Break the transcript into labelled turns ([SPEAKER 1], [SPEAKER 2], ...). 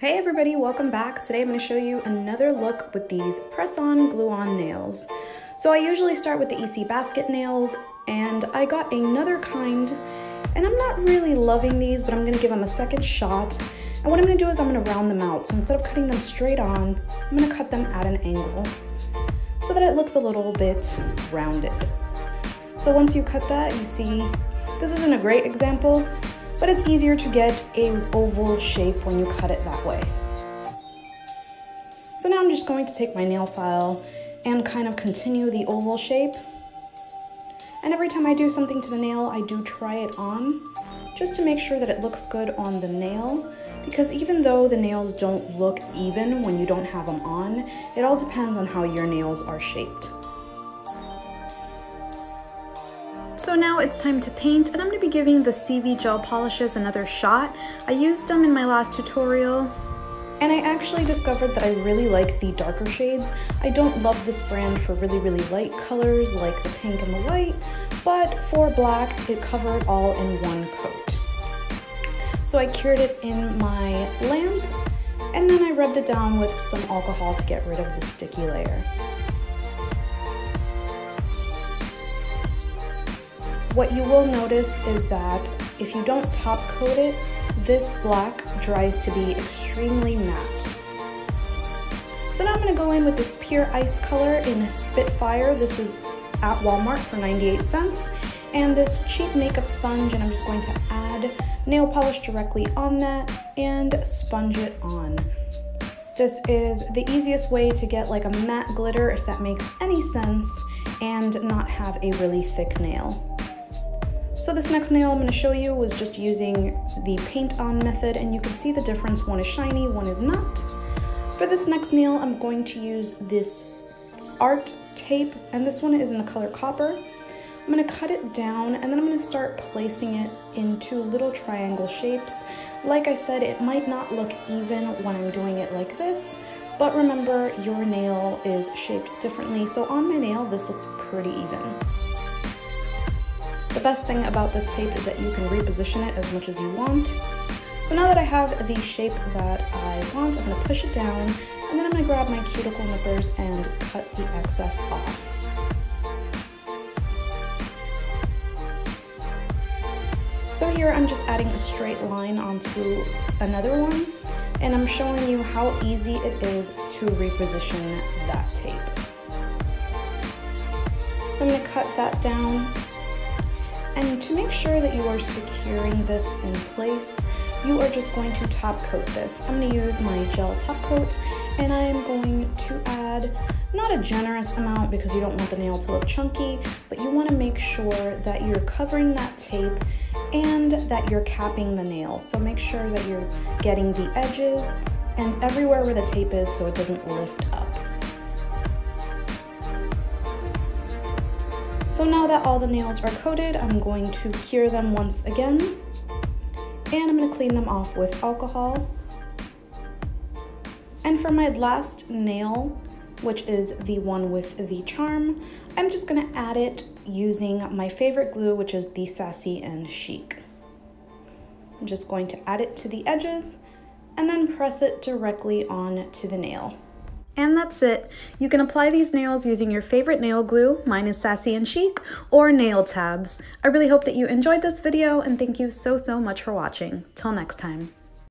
[SPEAKER 1] Hey everybody, welcome back. Today I'm going to show you another look with these press-on, glue-on nails. So I usually start with the ECBASKET nails, and I got another kind, and I'm not really loving these, but I'm going to give them a second shot. And what I'm going to do is I'm going to round them out. So instead of cutting them straight on, I'm going to cut them at an angle so that it looks a little bit rounded. So once you cut that, you see, this isn't a great example, but it's easier to get an oval shape when you cut it that way. So now I'm just going to take my nail file and kind of continue the oval shape. And every time I do something to the nail, I do try it on, just to make sure that it looks good on the nail. Because even though the nails don't look even when you don't have them on, it all depends on how your nails are shaped. So now it's time to paint, and I'm going to be giving the CV gel polishes another shot. I used them in my last tutorial, and I actually discovered that I really like the darker shades. I don't love this brand for really light colors like the pink and the white, but for black, it covered all in one coat. So I cured it in my lamp, and then I rubbed it down with some alcohol to get rid of the sticky layer. What you will notice is that if you don't top coat it, this black dries to be extremely matte. So now I'm going to go in with this pure ice color in Spitfire. This is at Walmart for 98 cents. And this cheap makeup sponge, and I'm just going to add nail polish directly on that and sponge it on. This is the easiest way to get like a matte glitter, if that makes any sense, and not have a really thick nail. So this next nail I'm going to show you was just using the paint on method, and you can see the difference. One is shiny, one is not. For this next nail, I'm going to use this art tape, and this one is in the color copper. I'm going to cut it down, and then I'm going to start placing it into little triangle shapes. Like I said, it might not look even when I'm doing it like this, but remember, your nail is shaped differently. So on my nail, this looks pretty even. The best thing about this tape is that you can reposition it as much as you want. So now that I have the shape that I want, I'm going to push it down, and then I'm going to grab my cuticle nippers and cut the excess off. So here I'm just adding a straight line onto another one, and I'm showing you how easy it is to reposition that tape. So I'm going to cut that down. And to make sure that you are securing this in place, you are just going to top coat this. I'm going to use my gel top coat, and I am going to add not a generous amount because you don't want the nail to look chunky, but you want to make sure that you're covering that tape and that you're capping the nail. So make sure that you're getting the edges and everywhere where the tape is so it doesn't lift up. So now that all the nails are coated, I'm going to cure them once again, and I'm going to clean them off with alcohol. And for my last nail, which is the one with the charm, I'm just going to add it using my favorite glue, which is the Sassy and Chic. I'm just going to add it to the edges and then press it directly on to the nail. And that's it. You can apply these nails using your favorite nail glue, mine is Sassy and Chic, or nail tabs. I really hope that you enjoyed this video, and thank you so much for watching. Till next time.